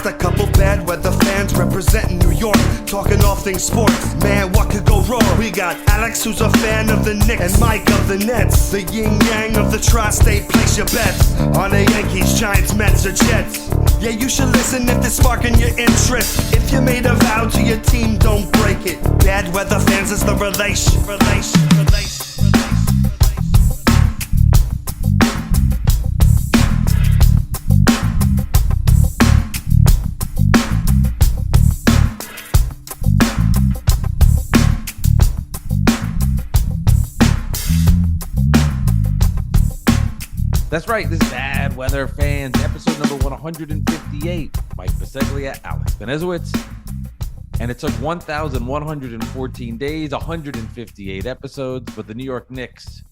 Just a couple bad weather fans representing New York, talking all things sports. Man, what could go wrong? We got Alex, who's a fan of the Knicks, and Mike of the Nets. The yin-yang of the tri-state, place your bets on the Yankees, Giants, Mets, or Jets. Yeah, you should listen if they're sparking your interest. If you made a vow to your team, don't break it. Bad weather fans is the relation. That's right. This is Bad Weather Fans, episode number 158. Mike Biseglia, Alex Benezowitz. And it took 1,114 days, 158 episodes, but the New York Knicks,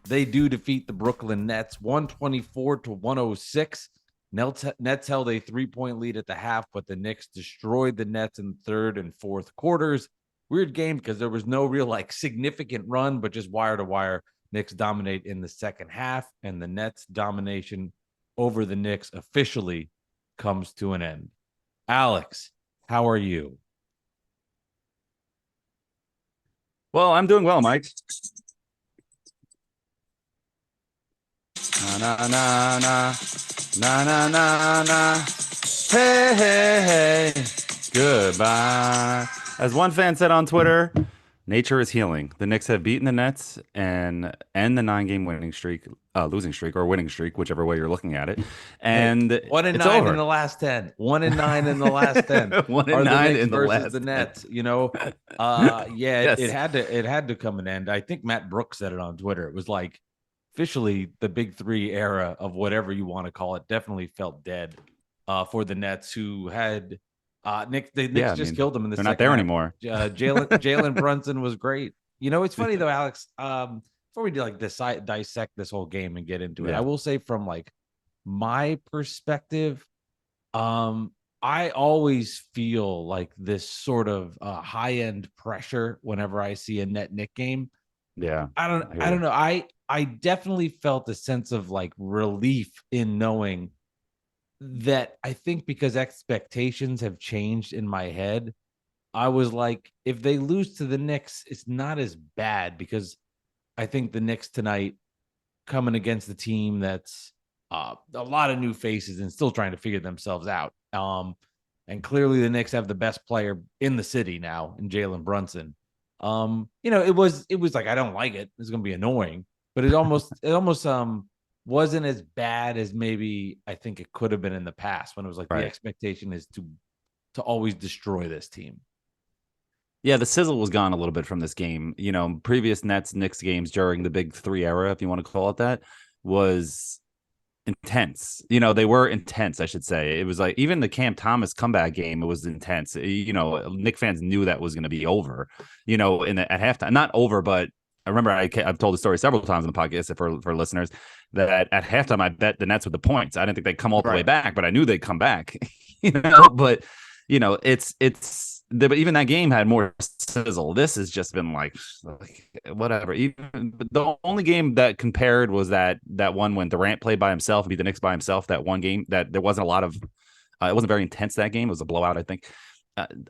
they do defeat the Brooklyn Nets 124-106. Nets held a 3-point lead at the half, but the Knicks destroyed the Nets in third and fourth quarters. Weird game because there was no real significant run, but just wire to wire. Knicks dominate in the second half, and the Nets' domination over the Knicks officially comes to an end. Alex, how are you? Well, I'm doing well, Mike. Na na na na na na na na. Hey hey hey. Goodbye. As one fan said on Twitter, nature is healing. The Knicks have beaten the Nets and end the 9-game winning streak, losing streak or winning streak, whichever way you're looking at it. And 1-9 in the last 10. 1-9 in the last 10. 1-9 in the last the Nets. Yes. it had to come an end. I think Matt Brooks said it on Twitter. It was officially the Big Three era of whatever you want to call it. Definitely felt dead for the Nets, who had. Knicks killed them in the second. They're not there anymore. Jalen Brunson was great. It's funny though, Alex. Before we dissect this whole game and get into it, I will say from my perspective, I always feel like this sort of high end pressure whenever I see a net Knick game. Yeah, I don't know. I definitely felt a sense of relief in knowing that I think because expectations have changed in my head, I was like, if they lose to the Knicks, it's not as bad because I think the Knicks tonight coming against the team that's a lot of new faces and still trying to figure themselves out. And clearly the Knicks have the best player in the city now in Jalen Brunson. It was I don't like it. It's going to be annoying, but it almost wasn't as bad as maybe I think it could have been in the past when it was the expectation is to always destroy this team. Yeah, the sizzle was gone a little bit from this game. Previous Knicks games during the Big Three era, if you want to call it that, was intense. They were intense, I should say. It was even the Cam Thomas comeback game, it was intense. Knicks fans knew that was going to be over, at halftime. Not over, but I remember I've told the story several times on the podcast for listeners that at halftime I bet the Nets with the points. I didn't think they'd come all the way back, but I knew they'd come back. But but even that game had more sizzle. This has just been whatever. Even the only game that compared was that one when Durant played by himself and beat the Knicks by himself. That one game that there wasn't a lot of. It wasn't very intense. That game, it was a blowout, I think.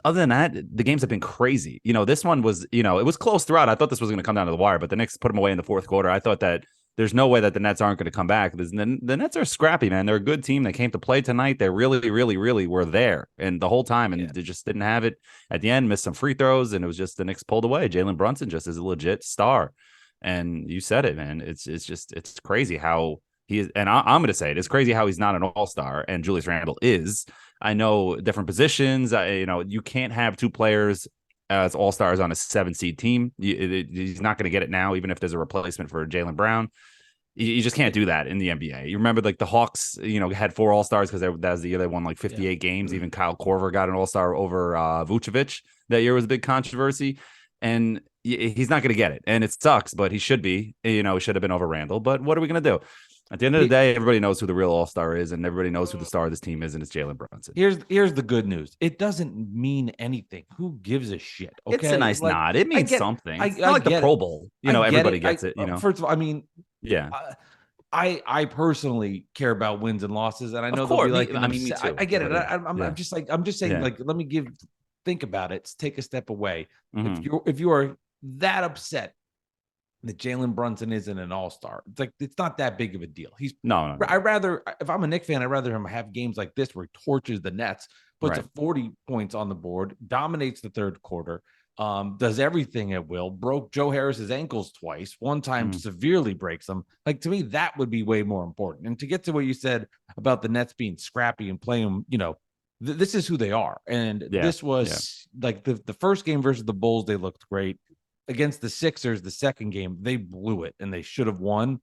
Other than that, the games have been crazy. This one was, it was close throughout. I thought this was going to come down to the wire, but the Knicks put them away in the fourth quarter. I thought that there's no way that the Nets aren't going to come back. The Nets are scrappy, man. They're a good team. They came to play tonight. They really, really, really were there and the whole time, and they just didn't have it at the end. Missed some free throws, and it was just the Knicks pulled away. Jalen Brunson just is a legit star, and you said it, man. It's crazy how he is, and I'm going to say it. It's crazy how he's not an all-star, and Julius Randle is. I know different positions. You can't have two players as all-stars on a 7-seed team. He's not going to get it now, even if there's a replacement for Jaylen Brown. You just can't do that in the NBA. You remember the Hawks, had 4 all-stars because that was the year they won 58 games. Even Kyle Korver got an all-star over Vucevic. That year was a big controversy. And he's not going to get it. And it sucks, but he should be. He should have been over Randle. But what are we going to do? At the end of the day, everybody knows who the real all-star is, and everybody knows who the star of this team is, and it's Jalen Brunson. Here's the good news. It doesn't mean anything. Who gives a shit? Okay? It's a nice nod. It means something. It's not like the Pro Bowl. Everybody gets it. First of all, yeah. I personally care about wins and losses, and I Of know there'll be course, like me too. I get it. But yeah, I'm yeah, just like I'm just saying yeah. like let me think about it. Take a step away. Mhm. If you are that upset that Jalen Brunson isn't an all-star, it's like it's not that big of a deal. No, no, no. I rather if I'm a Knicks fan, I'd rather him have games like this where he torches the Nets, puts a Right. 40 points on the board, dominates the third quarter, does everything at will, broke Joe Harris's ankles twice, one time Mhm. severely breaks them. Like to me, that would be way more important. And to get to what you said about the Nets being scrappy and playing, this is who they are. And Yeah, this yeah. was like the first game versus the Bulls, they looked great. Against the Sixers, the second game, they blew it and they should have won.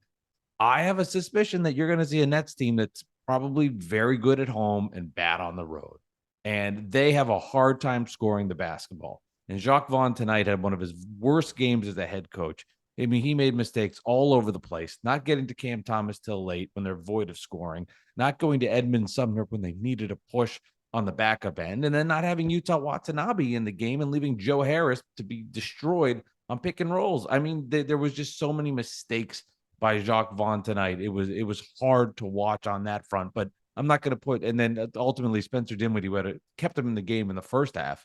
I have a suspicion that you're going to see a Nets team that's probably very good at home and bad on the road. And they have a hard time scoring the basketball. And Jacque Vaughn tonight had one of his worst games as a head coach. I mean, he made mistakes all over the place, not getting to Cam Thomas till late when they're void of scoring, not going to Edmund Sumner when they needed a push on the backup end, and then not having Utah Watanabe in the game and leaving Joe Harris to be destroyed on pick and rolls. I mean, there was just so many mistakes by Jacque Vaughn tonight. It was hard to watch on that front, but I'm not going to put. And then ultimately Spencer Dinwiddie kept him in the game in the first half.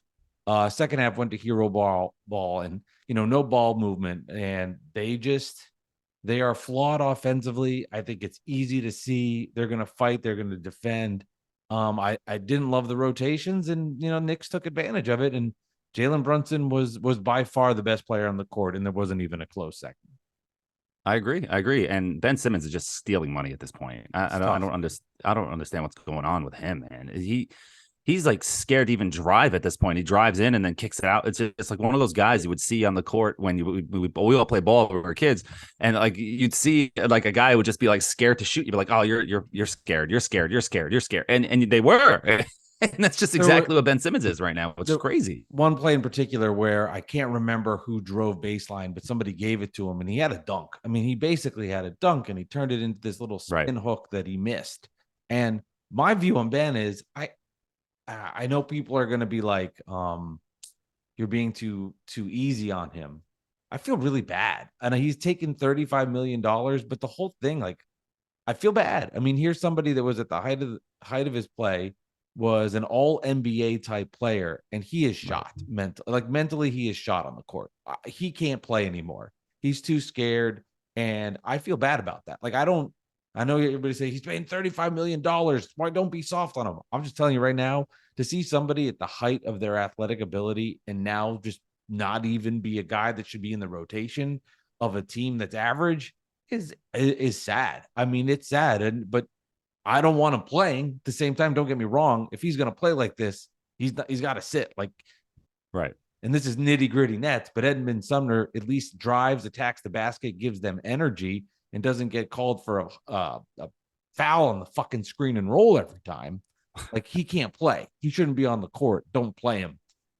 Second half went to hero ball, and no ball movement, and they are flawed offensively. I think it's easy to see they're going to fight, they're going to defend. I didn't love the rotations, and Knicks took advantage of it, and Jalen Brunson was by far the best player on the court, and there wasn't even a close second. I agree. I agree. And Ben Simmons is just stealing money at this point. I don't understand what's going on with him, man. He's like scared to even drive at this point. He drives in and then kicks it out. It's just like one of those guys you would see on the court when we all play ball when we were kids, and like you'd see like a guy would just be like scared to shoot. You'd be like, oh, you're scared, you're scared, you're scared, you're scared, and they were. And that's just exactly what Ben Simmons is right now, which is crazy. One play in particular where I can't remember who drove baseline, but somebody gave it to him and he had a dunk. I mean, he basically had a dunk and he turned it into this little spin hook that he missed. And my view on Ben is I know people are going to be like, you're being too easy on him. I feel really bad. And he's taken $35 million, but the whole thing, like, I feel bad. I mean, here's somebody that was at the height of his play, was an all NBA type player, and he is shot mentally. He is shot on the court. He can't play anymore. He's too scared, and I feel bad about that. Like I know everybody say he's paying $35 million. Why don't be soft on him? I'm just telling you right now, to see somebody at the height of their athletic ability and now just not even be a guy that should be in the rotation of a team that's average is sad. I mean, it's sad, but I don't want him playing. At the same time, don't get me wrong. If he's going to play like this, he's got to sit. Like, right. And this is nitty gritty Nets, but Edmund Sumner at least drives, attacks the basket, gives them energy, and doesn't get called for a foul on the fucking screen and roll every time. Like he can't play. He shouldn't be on the court. Don't play him.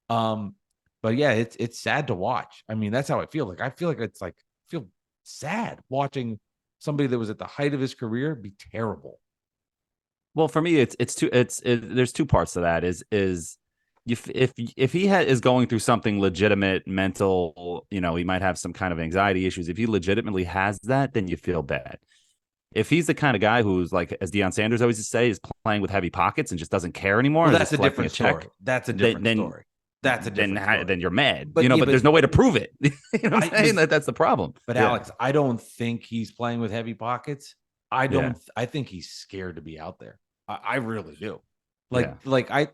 But yeah, it's sad to watch. I mean, that's how I feel. Like I feel like I feel sad watching somebody that was at the height of his career be terrible. Well, for me, there's two parts to that. Is if he is going through something legitimate mental, he might have some kind of anxiety issues. If he legitimately has that, then you feel bad. If he's the kind of guy who's like, as Deion Sanders always used to say, is playing with heavy pockets and just doesn't care anymore, well, that's a different story. That's a different story. That's a different story. Then you're mad, but there's no way to prove it. You know what I'm saying? That's the problem. But Alex, I don't think he's playing with heavy pockets. I think he's scared to be out there. I really do.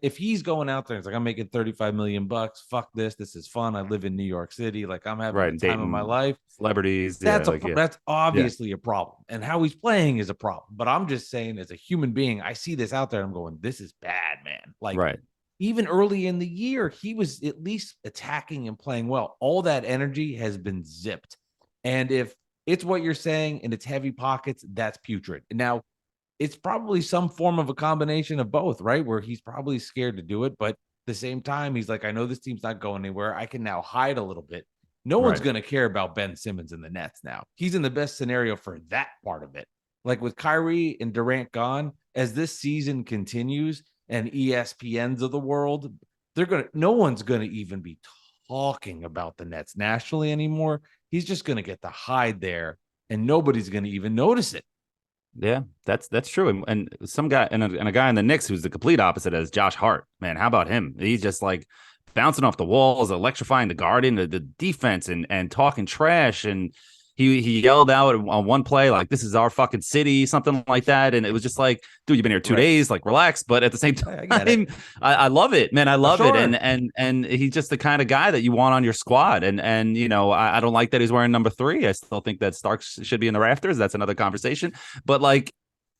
If he's going out there, it's like I'm making $35 million. Fuck this. This is fun. I live in New York City. Like I'm having the time of my life. Celebrities. That's obviously a problem. And how he's playing is a problem. But I'm just saying, as a human being, I see this out there. I'm going, this is bad, man. Like even early in the year, he was at least attacking and playing well. All that energy has been zipped. And if it's what you're saying and it's heavy pockets, that's putrid. Now, it's probably some form of a combination of both, right? Where he's probably scared to do it, but at the same time, he's like, I know this team's not going anywhere. I can now hide a little bit. No one's going to care about Ben Simmons in the Nets now. He's in the best scenario for that part of it. Like with Kyrie and Durant gone, as this season continues and ESPNs of the world, no one's going to even be talking about the Nets nationally anymore. He's just going to get to hide there and nobody's going to even notice it. Yeah, that's true. And some guy and a guy in the Knicks who's the complete opposite as Josh Hart. Man, how about him? He's just like bouncing off the walls, electrifying the garden, the defense, and talking trash. And he yelled out on one play like, "This is our fucking city," something like that. And it was just like, dude, you've been here 2 days, like relax. But at the same time, I get it. I love it, man. I love it. Sure. And he's just the kind of guy that you want on your squad. And you know, I don't like that he's wearing number 3. I still think that Starks should be in the rafters. That's another conversation. But like,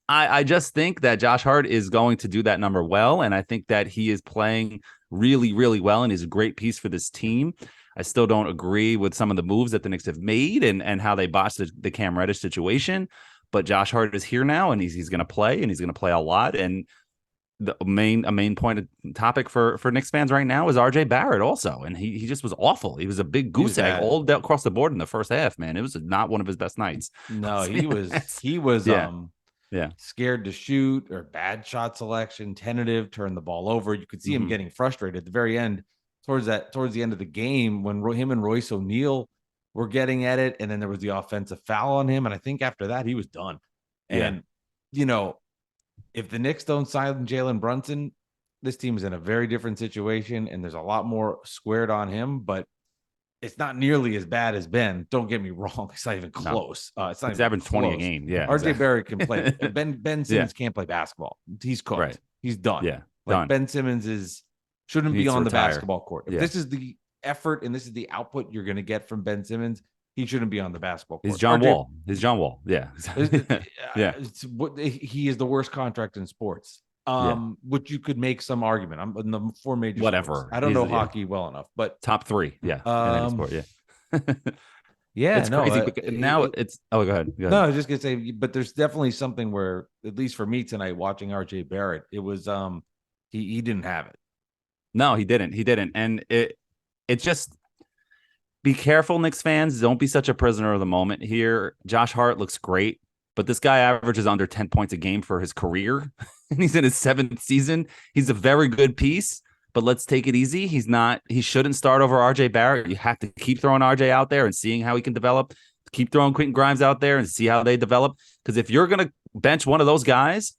I just think that Josh Hart is going to do that number well. And I think that he is playing really, really well. And he's a great piece for this team. I still don't agree with some of the moves that the Knicks have made and how they botched the Cam Reddish situation. But Josh Hart is here now, and he's going to play, and he's going to play a lot. And a main point of topic for Knicks fans right now is RJ Barrett also. And he just was awful. He was a big goose egg all across the board in the first half, man. It was not one of his best nights. No, he was scared to shoot, or bad shot selection, tentative, turn the ball over. You could see him getting frustrated at the very end, towards the end of the game, when him and Royce O'Neal were getting at it, and then there was the offensive foul on him, and I think after that he was done. And you know, if the Knicks don't sign Jalen Brunson, this team is in a very different situation, and there's a lot more squared on him, but it's not nearly as bad as Ben. Don't get me wrong. It's not even close. It's not. He's averaging 20 a game. Yeah. RJ Barrett can play. Ben Simmons can't play basketball. He's cooked. Right. He's done. Yeah. Like, Ben Simmons shouldn't be on the basketball court. If Yeah. this is the effort and this is the output you're going to get from Ben Simmons, he shouldn't be on the basketball court. He's John Wall. He's John Wall. Yeah. Yeah. He is the worst contract in sports. Which you could make some argument. I'm in the 4 major whatever. Sports. I don't know hockey well enough, but top 3. Yeah. In any sport. Yeah. Yeah, it's crazy. Now it's go ahead. No, I was just gonna say, but there's definitely something where, at least for me tonight, watching RJ Barrett, it was he didn't have it. No, he didn't. And it just, be careful, Knicks fans. Don't be such a prisoner of the moment here. Josh Hart looks great, but this guy averages under 10 points a game for his career, and he's in his 7th season. He's a very good piece, but let's take it easy. He shouldn't start over RJ Barrett. You have to keep throwing RJ out there and seeing how he can develop. Keep throwing Quentin Grimes out there and see how they develop. Because if you're going to bench one of those guys,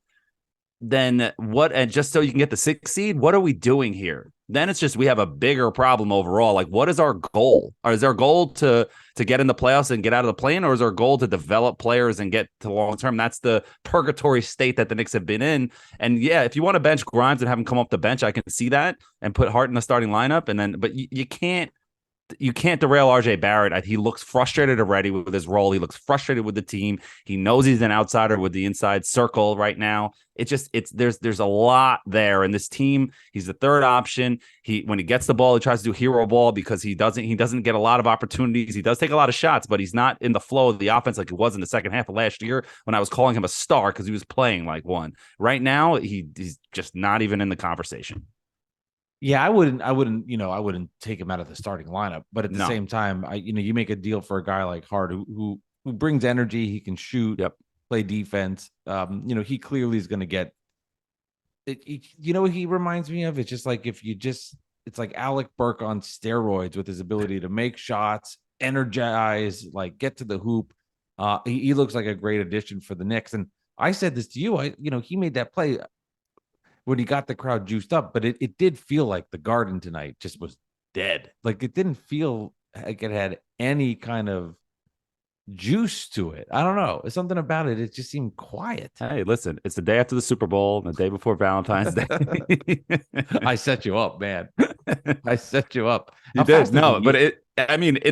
then what? And just so you can get the 6th seed, what are we doing here? Then it's just, we have a bigger problem overall. Like, what is our goal? Or is our goal to get in the playoffs and get out of the play-in, or is our goal to develop players and get to long term? That's the purgatory state that the Knicks have been in. And yeah, if you want to bench Grimes and have him come off the bench, I can see that, and put Hart in the starting lineup. And then, but you can't derail RJ Barrett. He looks frustrated already with his role. He looks frustrated with the team. He knows he's an outsider with the inside circle right now. There's a lot there in this team. He's the 3rd option. When he gets the ball, he tries to do hero ball because he doesn't get a lot of opportunities. He does take a lot of shots, but he's not in the flow of the offense like he was in the second half of last year when I was calling him a star because he was playing like one. Right now, he's just not even in the conversation. Yeah, I wouldn't take him out of the starting lineup, but at the same time, you make a deal for a guy like Hart who brings energy. He can shoot, play defense. He clearly is going to get it. What he reminds me of? It's just like, it's like Alec Burke on steroids with his ability to make shots, energize, like get to the hoop. He looks like a great addition for the Knicks. And I said this to you, he made that play when he got the crowd juiced up, but it did feel like the Garden tonight just was dead. Like, it didn't feel like it had any kind of juice to it. I don't know. It's something about it. It just seemed quiet. Hey, listen, it's the day after the Super Bowl and the day before Valentine's Day. I set you up, man. I set you up. You did. No, but it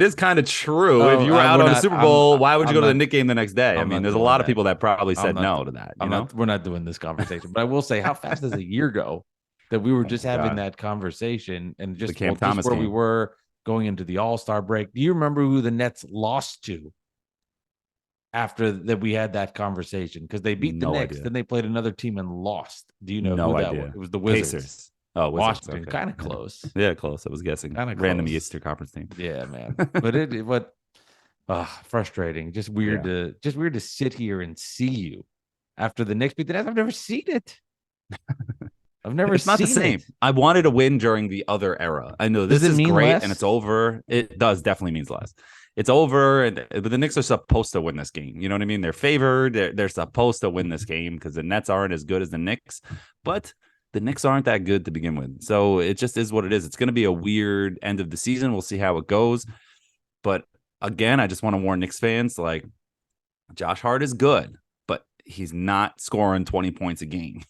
is kind of true. If you were out on the Super Bowl, why would you go to the Knicks game the next day? There's a lot of people that probably said no to that. We're not doing this conversation, but I will say, how fast does a year go that we were just having that conversation, and just where we were going into the All-Star break? Do you remember who the Nets lost to after that we had that conversation? Because they beat the Knicks, then they played another team and lost. Do you know who that was? It was the Wizards. Pacers. Oh, Washington, kind of close. Yeah, close. I was guessing. Kind of random Eastern Conference team. Yeah, man. But frustrating. Just weird to sit here and see you after the Knicks beat the Nets. I've never seen it. It's not the same. I wanted a win during the other era. I know this is great and it's over. It does definitely means less. it's over. But the Knicks are supposed to win this game. You know what I mean? They're favored. They're supposed to win this game because the Nets aren't as good as the Knicks, but the Knicks aren't that good to begin with. So it just is what it is. It's going to be a weird end of the season. We'll see how it goes. But again, I just want to warn Knicks fans, like, Josh Hart is good, but he's not scoring 20 points a game.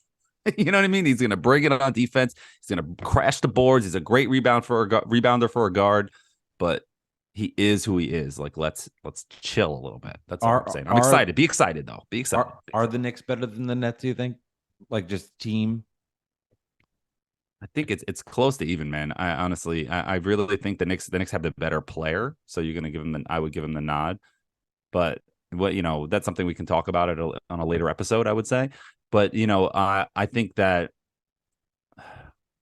You know what I mean? He's going to bring it on defense. He's going to crash the boards. He's a great rebounder for a guard, but he is who he is. Like, let's chill a little bit. That's all I'm saying. I'm excited. Be excited, though. Be excited. Are the Knicks better than the Nets, do you think? Like, just team? I think it's close to even, man. I honestly really think the Knicks have the better player. So you're going to give them I would give them the nod. But that's something we can talk about on a later episode, I would say. But, I think that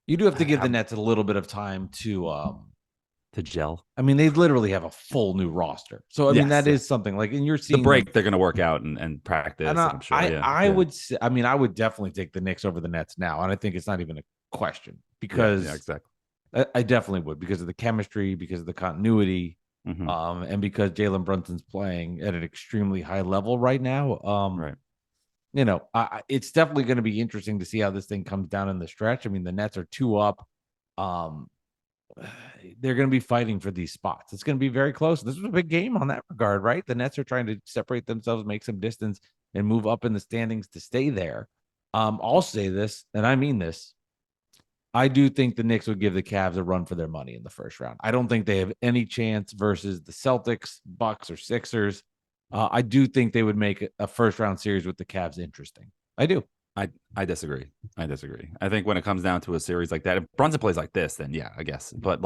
you do have to give the Nets a little bit of time to gel. I mean, they literally have a full new roster. So, I mean, that is something like, and you're seeing the break, they're going to work out and practice. And I'm sure. I would say, I mean, I would definitely take the Knicks over the Nets now. And I think it's not even a question because exactly. I definitely would because of the chemistry, because of the continuity. Mm-hmm. And because Jalen Brunson's playing at an extremely high level right now, right. It's definitely going to be interesting to see how this thing comes down in the stretch. I mean, the Nets are 2 up. They're going to be fighting for these spots. It's going to be very close. This was a big game on that regard, right? The Nets are trying to separate themselves, make some distance, and move up in the standings to stay there. I'll say this, and I mean this. I do think the Knicks would give the Cavs a run for their money in the first round. I don't think they have any chance versus the Celtics, Bucks, or Sixers. I do think they would make a first round series with the Cavs interesting. I do. I disagree. I think when it comes down to a series like that, if Brunson plays like this, then yeah, I guess. But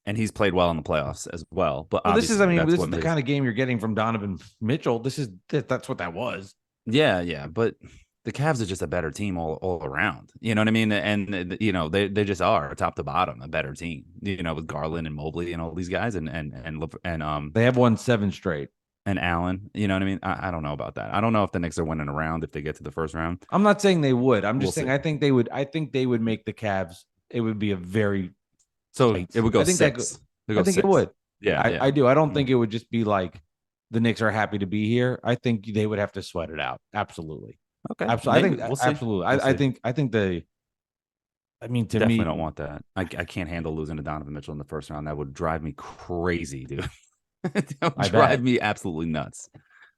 and he's played well in the playoffs as well. But this is the kind of game you're getting from Donovan Mitchell. That's what that was. Yeah. But the Cavs are just a better team all around. You know what I mean? And they just are top to bottom a better team. With Garland and Mobley and all these guys and they have won 7 straight. And Allen, you know what I mean? I don't know about that. I don't know if the Knicks are winning a round if they get to the first round. I'm not saying they would. I'm just saying I think they would. I think they would make the Cavs. It would be a very it would go 6. I think it would. Yeah, I do. I don't think it would just be like the Knicks are happy to be here. I think they would have to sweat it out. Absolutely. Okay. Absolutely. Absolutely. I think I mean, to definitely me, don't want that. I can't handle losing to Donovan Mitchell in the first round. That would drive me crazy, dude. That would drive me absolutely nuts.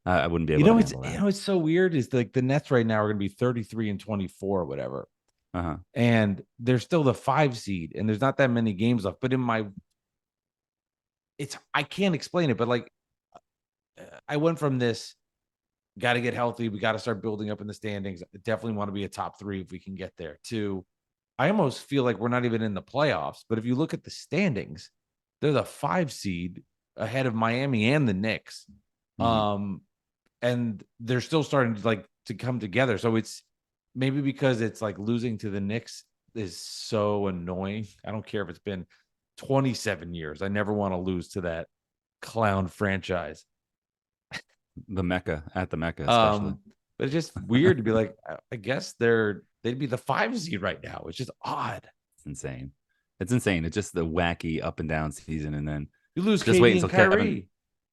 I wouldn't be able to handle that. It's so weird is like the Nets right now are going to be 33-24 or whatever. And they're still the 5 seed and there's not that many games left. But I can't explain it, but like I went from this, got to get healthy. We got to start building up in the standings. I definitely want to be a top 3 if we can get there to, I almost feel like we're not even in the playoffs. But if you look at the standings, they're the 5 seed ahead of Miami and the Knicks. And they're still starting to come together. So it's maybe because it's like losing to the Knicks is so annoying. I don't care if it's been 27 years. I never want to lose to that clown franchise. The Mecca, especially. But it's just weird to be like, I guess they'd be the 5 seed right now. It's just odd. It's insane. It's just the wacky up and down season. And then you lose just KD wait until Kyrie.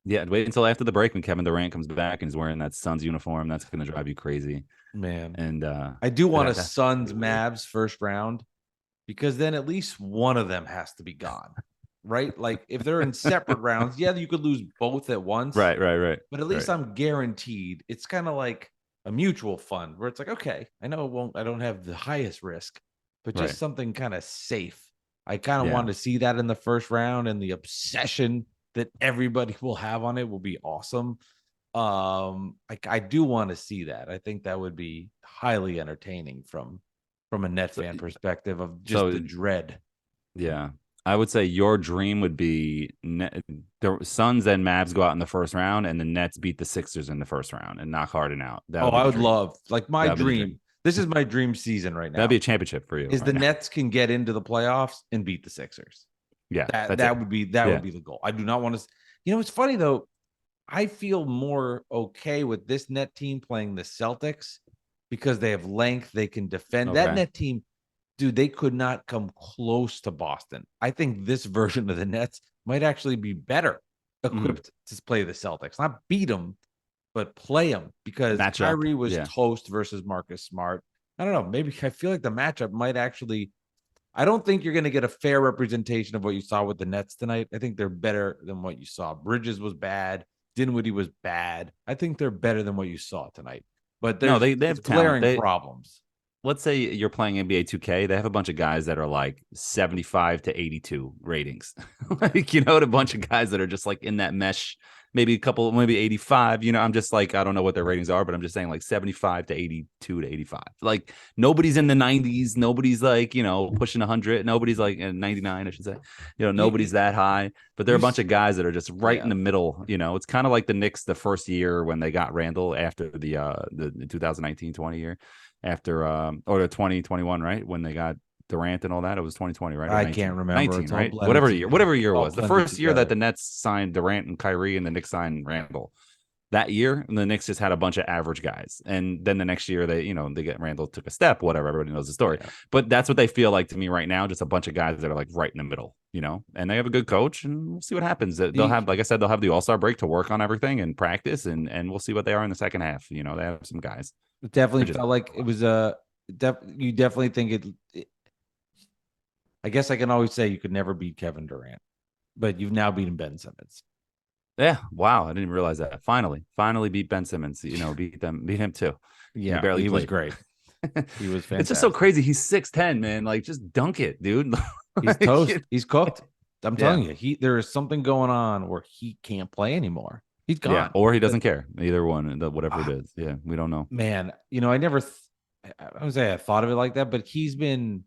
Wait until after the break when Kevin Durant comes back and he's wearing that Suns uniform. That's going to drive you crazy, man. And I do want a Suns Mavs first round because then at least one of them has to be gone, right? Like if they're in separate rounds, you could lose both at once, right. But at least I'm guaranteed. It's kind of like a mutual fund where it's like, okay, I know I don't have the highest risk, but just something kind of safe. I kind of want to see that in the first round, and the obsession that everybody will have on it will be awesome. I do want to see that. I think that would be highly entertaining from a net fan perspective of just the dread. Yeah. I would say your dream would be the Suns and Mavs go out in the first round and the Nets beat the Sixers in the first round and knock Harden out. I would love, like my dream. This is my dream season right now. That'd be a championship for you. Is the Nets can get into the playoffs and beat the Sixers. Yeah, that would be the goal. I do not want to. It's funny though. I feel more okay with this net team playing the Celtics because they have length. They can defend. Okay. That net team, dude, they could not come close to Boston. I think this version of the Nets might actually be better equipped to play the Celtics, not beat them, but play them, because Kyrie was toast versus Marcus Smart. I don't know. Maybe I feel like the matchup might actually. I don't think you're going to get a fair representation of what you saw with the Nets tonight. I think they're better than what you saw. Bridges was bad. Dinwiddie was bad. I think they're better than what you saw tonight. But they have glaring problems. Let's say you're playing NBA 2K. They have a bunch of guys that are like 75 to 82 ratings. Like, a bunch of guys that are just like in that mesh, maybe 85. I'm just like, I don't know what their ratings are, but I'm just saying like 75 to 82 to 85. Like nobody's in the 90s. Nobody's like, pushing 100. Nobody's like 99, I should say. Nobody's that high, but there are a bunch of guys that are just right in the middle. It's kind of like the Knicks the first year when they got Randall after the 2019-20 year. After or the 2021, right? When they got Durant and all that, it was 2020, right? I can't remember. 19, right? Whatever year it was. The first year that the Nets signed Durant and Kyrie and the Knicks signed Randall. That year, the Knicks just had a bunch of average guys. And then the next year they get Randall took a step, whatever. Everybody knows the story. Yeah. But that's what they feel like to me right now, just a bunch of guys that are like right in the middle, and they have a good coach, and we'll see what happens. They'll have, like I said, they'll have the All-Star break to work on everything and practice, and we'll see what they are in the second half. They have some guys. It definitely felt like it was you definitely think it. I guess I can always say you could never beat Kevin Durant, but you've now beaten Ben Simmons. Yeah, wow, I didn't realize that. Finally beat Ben Simmons. Beat him too. Yeah, he was great. He was fantastic. It's just so crazy. He's 6'10", man. Like, just dunk it, dude. He's toast. He's cooked. I'm telling you, there is something going on where he can't play anymore. He's gone. Yeah, or he doesn't care. Either one, whatever it is. Yeah, we don't know. Man, I never. I would say I thought of it like that, but he's been.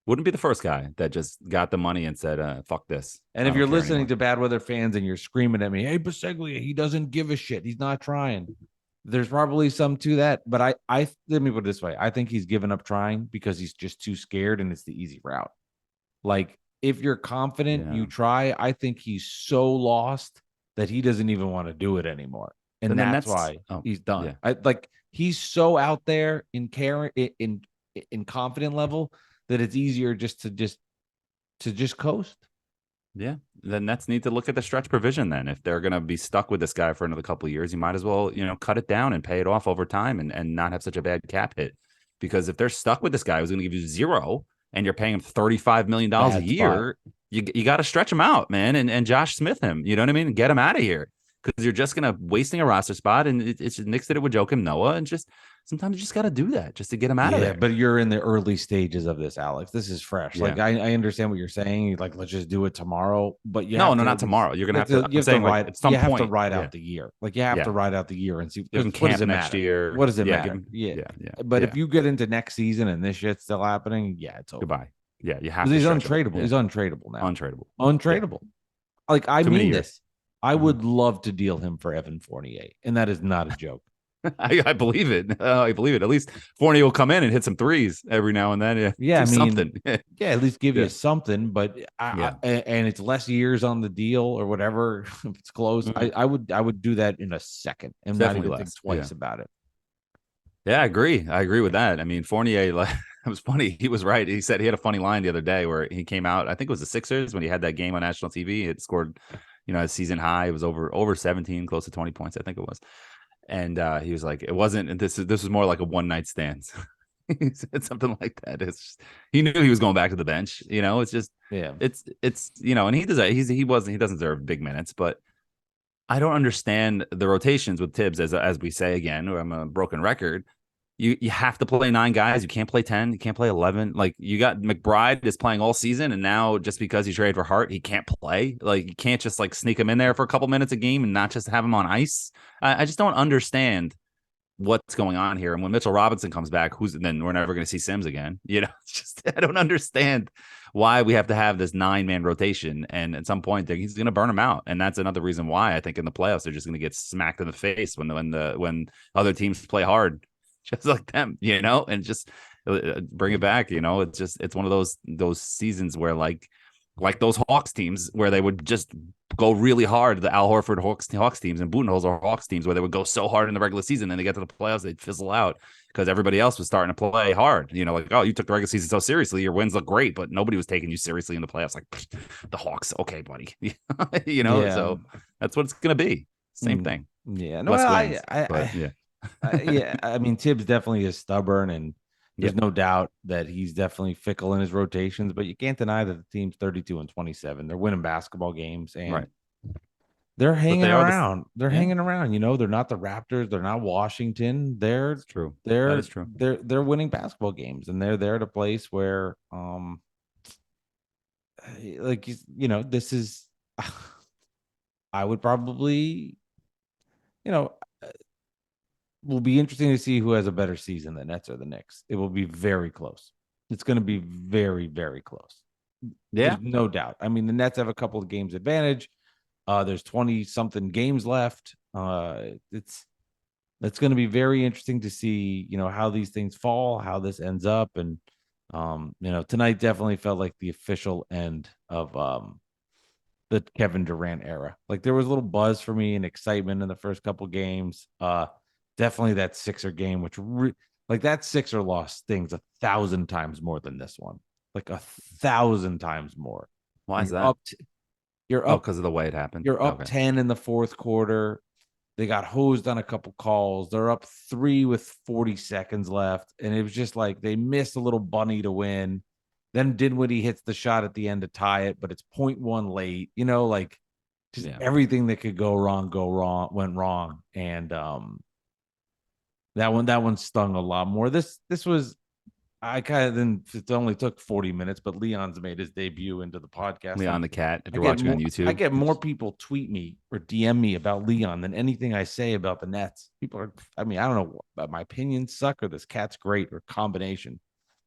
Wouldn't be the first guy that just got the money and said, "Fuck this." And if you're listening to Bad Weather fans and you're screaming at me, "Hey, Biseglia, he doesn't give a shit. He's not trying." There's probably some to that, but I let me put it this way: I think he's given up trying because he's just too scared, and it's the easy route. Like, if you're confident, you try. I think he's so lost that he doesn't even want to do it anymore, and that's why he's done. Yeah. He's so out there in confident level that it's easier just to coast. Yeah, the Nets need to look at the stretch provision then. If they're going to be stuck with this guy for another couple of years, you might as well, cut it down and pay it off over time and not have such a bad cap hit. Because if they're stuck with this guy who's going to give you zero and you're paying him $35 million a year, you got to stretch him out, man, and Josh Smith him. You know what I mean? Get him out of here. Because you're just going to wasting a roster spot, and it's Knicks did it with Joakim Noah, and just sometimes you just got to do that just to get him out of there. But you're in the early stages of this, Alex. This is fresh. Yeah. Like I understand what you're saying. Like, let's just do it tomorrow. But not tomorrow. You're gonna have to. You have to ride out the year. Like, you have to ride out the year and see what does it next year. What does it matter? But if you get into next season and this shit's still happening, it's over. Goodbye. Yeah, you have. He's untradeable. He's untradeable now. Untradeable. Like, I mean this. I would love to deal him for Evan Fournier, and that is not a joke. I believe it. I believe it. At least Fournier will come in and hit some threes every now and then. Something. At least give you something. But and it's less years on the deal or whatever. If it's close, I would do that in a second and definitely not even think twice about it. Yeah, I agree. I agree with that. I mean, Fournier, it was funny. He was right. He said he had a funny line the other day where he came out. I think it was the Sixers when he had that game on national TV. It scored. His season high, it was over 17, close to 20 points, I think it was. And he was like, it wasn't, and this was more like a one night stand. He said something like that. It's just, he knew he was going back to the bench. It's just, it's and he doesn't deserve big minutes, but I don't understand the rotations with Thibs, as we say again. I'm a broken record. You have to play 9 guys. You can't play 10. You can't play 11. Like, you got McBride is playing all season, and now just because he traded for Hart, he can't play. Like, you can't just sneak him in there for a couple minutes a game and not just have him on ice. I just don't understand what's going on here. And when Mitchell Robinson comes back, then we're never going to see Sims again. It's just, I don't understand why we have to have this 9-man rotation. And at some point he's going to burn him out. And that's another reason why I think in the playoffs, they're just going to get smacked in the face when other teams play hard. Just like them, and just bring it back. It's one of those seasons where, like, like those Hawks teams where they would just go really hard. The Al Horford Hawks teams and Budenholzer Hawks teams where they would go so hard in the regular season, then they get to the playoffs, they'd fizzle out because everybody else was starting to play hard. Like, oh, you took the regular season so seriously, your wins look great, but nobody was taking you seriously in the playoffs. Like the Hawks, okay, buddy. So that's what it's gonna be. Same thing. Yeah, no, Less wins, yeah. I mean, Thibs definitely is stubborn, and there's no doubt that he's definitely fickle in his rotations, but you can't deny that the team's 32-27. They're winning basketball games, and they're hanging around. They're hanging around. They're not the Raptors. They're not Washington. That's true. That is true. They're winning basketball games, and they're there at a place where, this is. I would probably, will be interesting to see who has a better season, the Nets or the Knicks. It will be very close. It's going to be very, very close. Yeah. There's no doubt. I mean, the Nets have a couple of games advantage. There's 20-something games left. It's going to be very interesting to see, how these things fall, how this ends up. And, tonight definitely felt like the official end of the Kevin Durant era. Like there was a little buzz for me and excitement in the first couple games. Definitely that Sixer game, which that Sixer loss stings 1,000 times more than this one. Like 1,000 times more. Why is that? You're up because of the way it happened. You're up 10 in the fourth quarter. They got hosed on a couple calls. They're up 3 with 40 seconds left. And it was just like they missed a little bunny to win. Then Dinwiddie hits the shot at the end to tie it, but it's 0.1 late. Everything that could go wrong went wrong. And that one stung a lot more. This was, it only took 40 minutes, but Leon's made his debut into the podcast. Leon the cat, if you're watching on YouTube. I get more people tweet me or DM me about Leon than anything I say about the Nets. I don't know, my opinions suck or this cat's great or combination,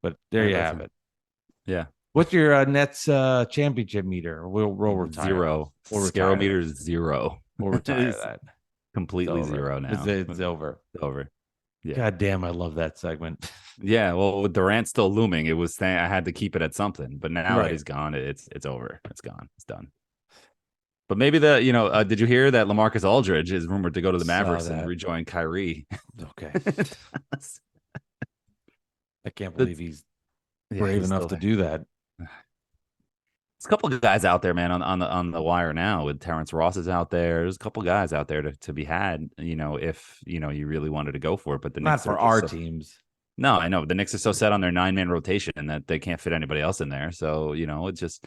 but there you have it. Yeah. What's your Nets championship meter? We'll retire. 0. Scaro meter is 0. We'll retire that. Completely 0 now. It's over. It's over. Yeah. God damn, I love that segment. Yeah, well, with Durant still looming, I had to keep it at something. But now that he's gone, it's over. It's gone. It's done. But maybe did you hear that LaMarcus Aldridge is rumored to go to the Mavericks and rejoin Kyrie? Okay. I can't believe he's brave enough to do that. There's a couple of guys out there, man, on the wire now. With Terrence Ross is out there. There's a couple of guys out there to be had. If you really wanted to go for it, but the Knicks not for our teams. No, I know the Knicks are so set on their 9-man rotation that they can't fit anybody else in there. So it's just,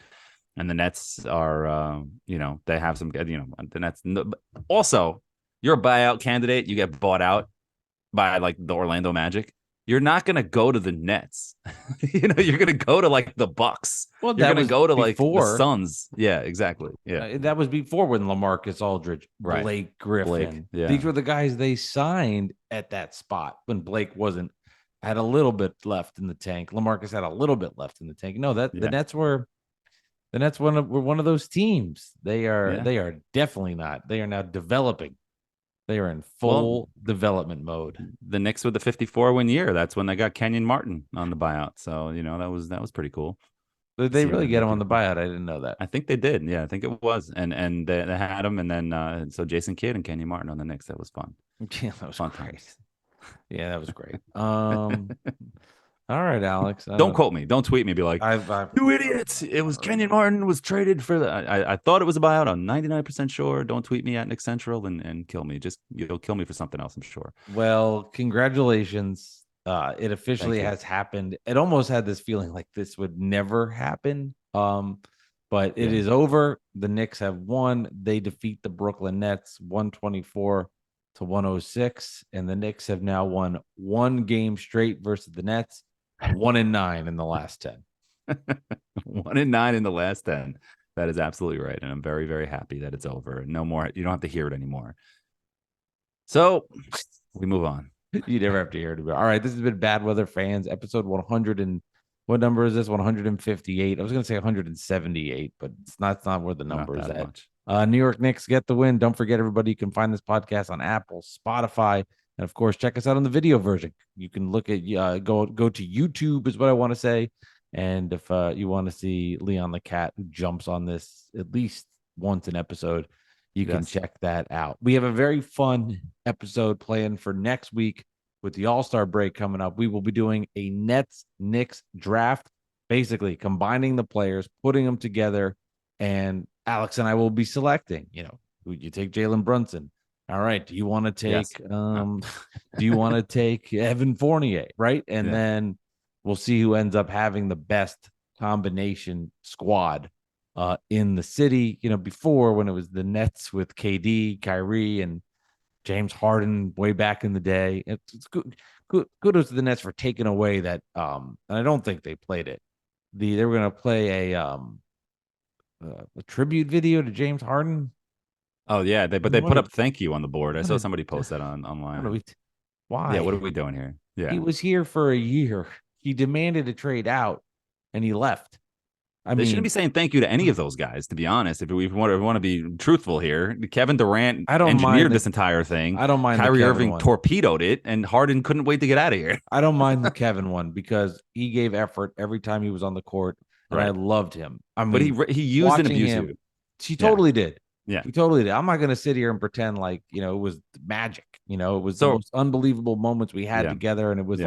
and the Nets are, they have some, the Nets. Also, you're a buyout candidate. You get bought out by like the Orlando Magic. You're not going to go to the Nets. You're going to go to like the Bucks. Well, you're going to go to like the Suns. Yeah, exactly. Yeah. That was before when LaMarcus Aldridge, Blake Griffin. These were the guys they signed at that spot when Blake had a little bit left in the tank. LaMarcus had a little bit left in the tank. No, the Nets were one of those teams. They are definitely not. They are now developing. They are in full development mode. The Knicks with the 54-win year. That's when they got Kenyon Martin on the buyout. So that was pretty cool. Did they really get him on the buyout? I didn't know that. I think they did. Yeah, I think it was. And they had him, and then so Jason Kidd and Kenyon Martin on the Knicks. That was fun. Yeah, that was fun. Great. Yeah, that was great. All right, Alex. Don't quote me. Don't tweet me. Be like, you idiots. It was Kenyon Martin was traded for the. I thought it was a buyout. I'm 99% sure. Don't tweet me at Nick Central and kill me. Just you'll kill me for something else, I'm sure. Well, congratulations. It officially has happened. It almost had this feeling like this would never happen. But it is over. The Knicks have won. They defeat the Brooklyn Nets 124-106. And the Knicks have now won one game straight versus the Nets. 1-9 in the last 10. 1-9 in the last 10. That is absolutely right. And I'm very, very happy that it's over. No more. You don't have to hear it anymore. So we move on. You never have to hear it. All right. This has been Bad Weather Fans, episode 100. And what number is this? 158. I was going to say 178, but it's not where the number is at. New York Knicks get the win. Don't forget, everybody, you can find this podcast on Apple, Spotify, and of course, check us out on the video version. You can look at go to YouTube is what I want to say. And if you want to see Leon the Cat, who jumps on this at least once an episode, you can check that out. We have a very fun episode planned for next week with the All-Star break coming up. We will be doing a Nets Knicks draft, basically combining the players, putting them together, and Alex and I will be selecting, who you take Jalen Brunson. All right. Do you want to take do you want to take Evan Fournier? Right. And then we'll see who ends up having the best combination squad in the city. Before, when it was the Nets with KD, Kyrie, and James Harden way back in the day. It's good. Kudos to the Nets for taking away that. And I don't think they played it. They were going to play a tribute video to James Harden. Oh yeah, but they put up "thank you" on the board. I saw somebody post that online. Why? Yeah, what are we doing here? Yeah, he was here for a year. He demanded a trade out, and he left. They shouldn't be saying thank you to any of those guys, to be honest. If we want to be truthful here, Kevin Durant engineered this entire thing. I don't mind. Kyrie Irving torpedoed it, and Harden couldn't wait to get out of here. I don't mind the Kevin one because he gave effort every time he was on the court, and I loved him. I mean, but he used and abused you. He totally did. Yeah, he totally did. I'm not going to sit here and pretend like it was magic. It was the most unbelievable moments we had together, and it was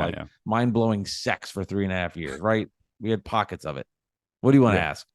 mind-blowing sex for 3.5 years. Right? We had pockets of it. What do you want to ask?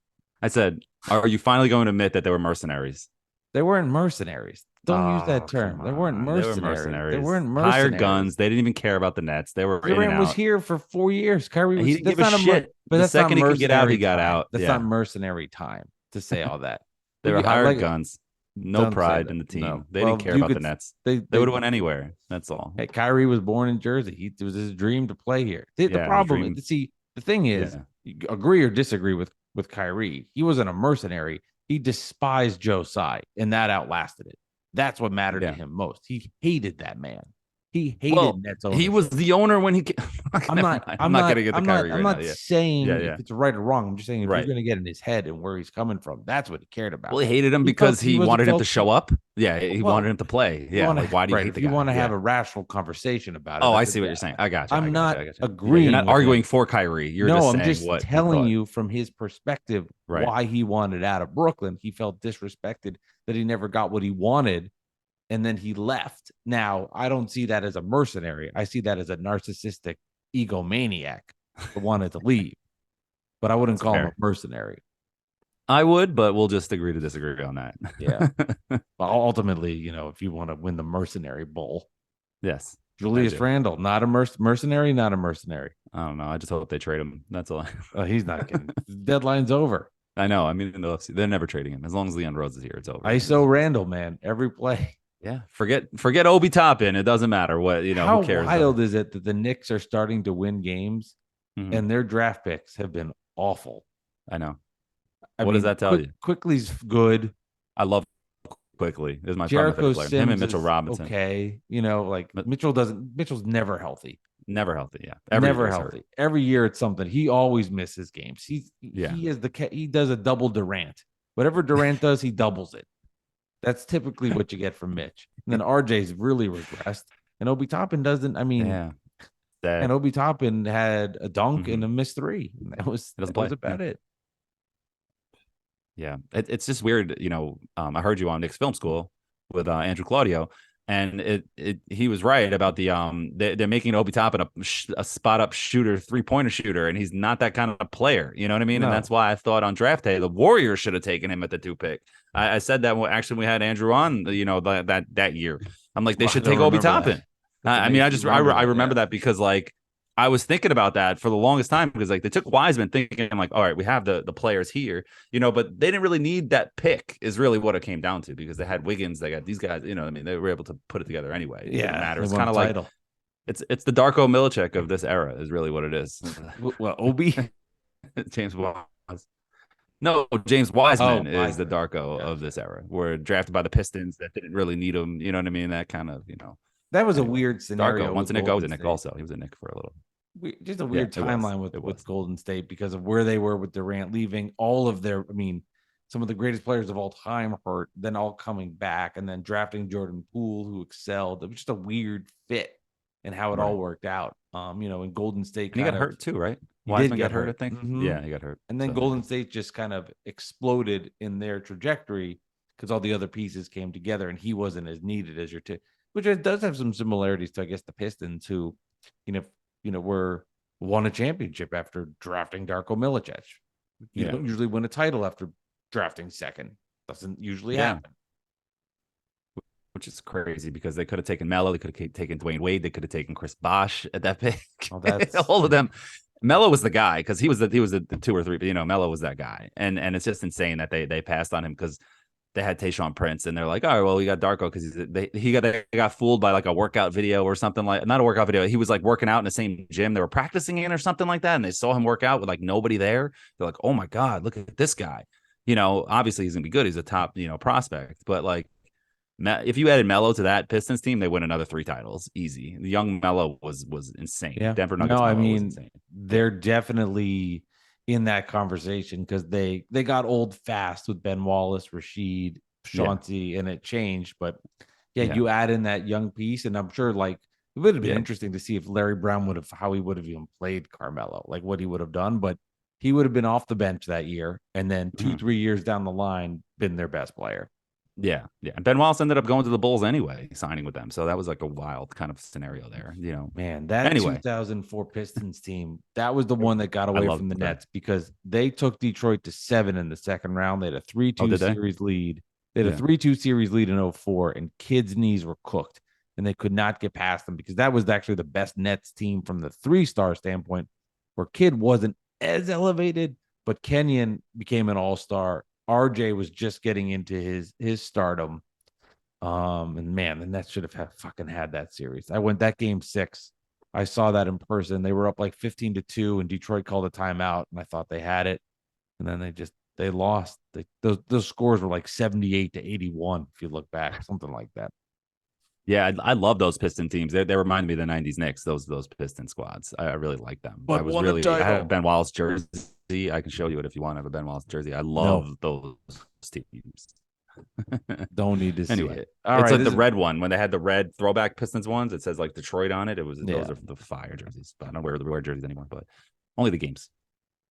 I said, are you finally going to admit that they were mercenaries? They weren't mercenaries. Don't use that term. They weren't mercenaries. They weren't mercenaries. Hired guns. They didn't even care about the Nets. They were. Durant was here for 4 years. Kyrie was. He didn't give a shit. But the second he could get out, he got out. That's not mercenary time to say all that. They were hired guns. No pride in the team. No. They didn't care about the Nets. They would have went anywhere. That's all. Hey, Kyrie was born in Jersey. It was his dream to play here. The problem, the thing is, you agree or disagree with Kyrie. He wasn't a mercenary. He despised Joe Tsai, and that outlasted it. That's what mattered to him most. He hated that man. He hated Nets ownership. He was the owner when he. I'm not going to get the Kyrie. I'm not saying if it's right or wrong. I'm just saying if you're going to get in his head and where he's coming from, that's what he cared about. Well, he hated him because he wanted him to show up. Yeah, he wanted him to play. Yeah, why do you hate the guy? If you want to have a rational conversation about it. Oh, I see what you're saying. I got you. I'm not agreeing. You're not arguing for Kyrie. You're just saying I'm just telling you from his perspective why he wanted out of Brooklyn. He felt disrespected that he never got what he wanted. And then he left. Now, I don't see that as a mercenary. I see that as a narcissistic egomaniac who wanted to leave. But I wouldn't call him a mercenary. I would, but we'll just agree to disagree on that. Yeah. Well, ultimately, if you want to win the mercenary bowl. Yes. Julius Randle, not a mercenary, not a mercenary. I don't know. I just hope they trade him. That's all. He's not getting deadline's over. I know. I mean, they're never trading him. As long as Leon Rose is here, it's over. ISO Randle, man. Every play. Yeah, forget Obi Toppin. It doesn't matter what How who cares? How wild is it that the Knicks are starting to win games and their draft picks have been awful? I know. What does that tell you? Quickly's good. I love Quickly. Is my favorite player. Him and Mitchell Robinson. Okay, Mitchell's never healthy. Never healthy. Yeah, never healthy. Every year it's something. He always misses games. He does a double Durant. Whatever Durant does, he doubles it. That's typically what you get from Mitch. And then RJ's really regressed. And Obi Toppin doesn't. I mean, and Obi Toppin had a dunk and a missed three. That was about it. Yeah, it's just weird. I heard you on Knicks Film School with Andrew Claudio, and he was right about the they're making Obi Toppin a spot up shooter, 3-pointer shooter, and he's not that kind of player. You know what I mean? No. And that's why I thought on draft day the Warriors should have taken him at the 2 pick. I said that actually we had Andrew on, that year. I'm like, they should take Obi Toppin. I mean, I remember that because I was thinking about that for the longest time because they took Wiseman thinking I'm like, all right, we have the players here, but they didn't really need that pick is really what it came down to because they had Wiggins, they got these guys, I mean, they were able to put it together anyway. It didn't matter. It's kind of like it's the Darko Milicic of this era is really what it is. Well, Obi, James Wiseman. No, James Wiseman is the Darko of this era. We're drafted by the Pistons that didn't really need him. You know what I mean? That kind of, That was a weird scenario. Darko. Once a Nick, I was a Nick also. He was a Nick for a little. Just a weird timeline with Golden State because of where they were with Durant leaving all of their, some of the greatest players of all time hurt, then all coming back and then drafting Jordan Poole, who excelled. It was just a weird fit and how it all worked out. In Golden State. And he got hurt too, right? Wiseman got hurt, I think. Mhm. Yeah, he got hurt. And then So, Golden State just kind of exploded in their trajectory because all the other pieces came together and he wasn't as needed as which does have some similarities to, I guess, the Pistons who, you know, were won a championship after drafting Darko Milicic. You don't usually win a title after drafting second. Doesn't usually happen. which is crazy because they could have taken Melo, they could have taken Dwayne Wade, they could have taken Chris Bosh at that pick. Oh, that's all of them. Melo was the guy because he was the 2 or 3, but Melo was that guy, and it's just insane that they passed on him because they had Tayshaun Prince, and they're like, all right, well, we got Darko because they got fooled by like a workout video or something, like not a workout video. He was like working out in the same gym they were practicing in or something like that, and they saw him work out with like nobody there. They're like, oh my god, look at this guy. Obviously he's gonna be good. He's a top prospect, but like if you added Melo to that Pistons team, they win another 3 titles easy. The young Melo was insane. Yeah. Denver Nuggets. No, I Melo was mean insane. they're definitely in that conversation because they got old fast with Ben Wallace, Rashid, Chauncey, and it changed. But you add in that young piece, and I'm sure like it would have been interesting to see if Larry Brown how he would have even played Carmelo, like what he would have done. But he would have been off the bench that year, and then 2-3 years down the line, been their best player. Yeah. And Ben Wallace ended up going to the Bulls anyway, signing with them. So that was like a wild kind of scenario there. Man, that 2004 Pistons team, that was the one that got away from the Nets because they took Detroit to 7 in the second round. They had a 3-2 series lead. They had a 3-2 series lead in 04, and Kidd's knees were cooked, and they could not get past them because that was actually the best Nets team from the 3-star standpoint, where Kidd wasn't as elevated, but Kenyon became an all-star. RJ was just getting into his stardom. And man, the Nets should have fucking had that series. I went that game 6. I saw that in person. They were up like 15-2, and Detroit called a timeout, and I thought they had it. And then they lost. Those scores were like 78-81, if you look back, something like that. Yeah, I love those Piston teams. They remind me of the '90s Knicks. Those Piston squads. I really like them. But I had a Ben Wallace jersey. I can show you it if you want to have a Ben Wallace jersey. I love those teams. Don't need to see it. It's like the red one when they had the red throwback Pistons ones. It says like Detroit on it. Those are the fire jerseys. But I don't wear jerseys anymore. But only the games.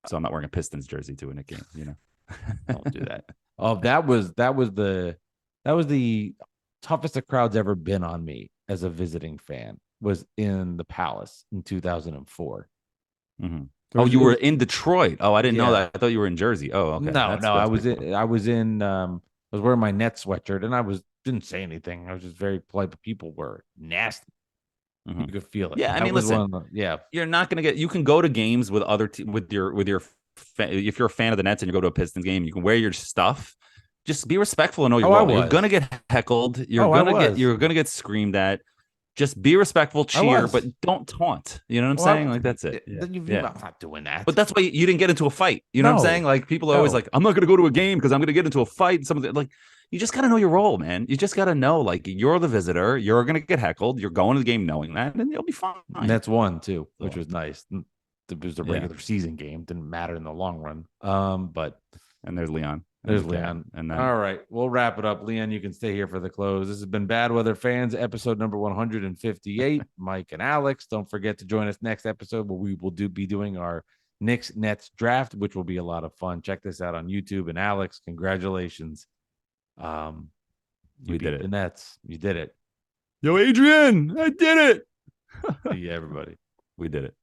So I'm not wearing a Pistons jersey to a Knicks game. Don't do that. Oh, that was the toughest the crowd's ever been on me as a visiting fan. Was in the Palace in 2004. Mm-hmm. Oh, you were in Detroit. Oh, I didn't know that. I thought you were in Jersey. Oh, okay. No, I was wearing my Nets sweatshirt, and I didn't say anything. I was just very polite, but people were nasty. Mm-hmm. You could feel it. Yeah, I mean, listen. You're not gonna get. You can go to games with other with your. If you're a fan of the Nets and you go to a Pistons game, you can wear your stuff. Just be respectful and know your role. You're gonna get heckled. You're gonna get screamed at. Just be respectful, cheer, but don't taunt. You know what I'm saying? Like, that's it. I'm not doing that. But that's why you didn't get into a fight. You know what I'm saying? Like, people are always like, I'm not going to go to a game because I'm going to get into a fight. Something like, you just got to know your role, man. You just got to know, like, you're the visitor. You're going to get heckled. You're going to the game knowing that, and you'll be fine. And that's one, too, which was nice. It was a regular season game. Didn't matter in the long run. And there's Leon. There's Leon. And then, all right, we'll wrap it up. Leon, you can stay here for the close. This has been Bad Weather Fans, episode number 158. Mike and Alex, don't forget to join us next episode where we will be doing our Knicks Nets draft, which will be a lot of fun. Check this out on YouTube. And Alex, congratulations. You beat the Nets. You did it. Yo, Adrian, I did it. See you, everybody. We did it.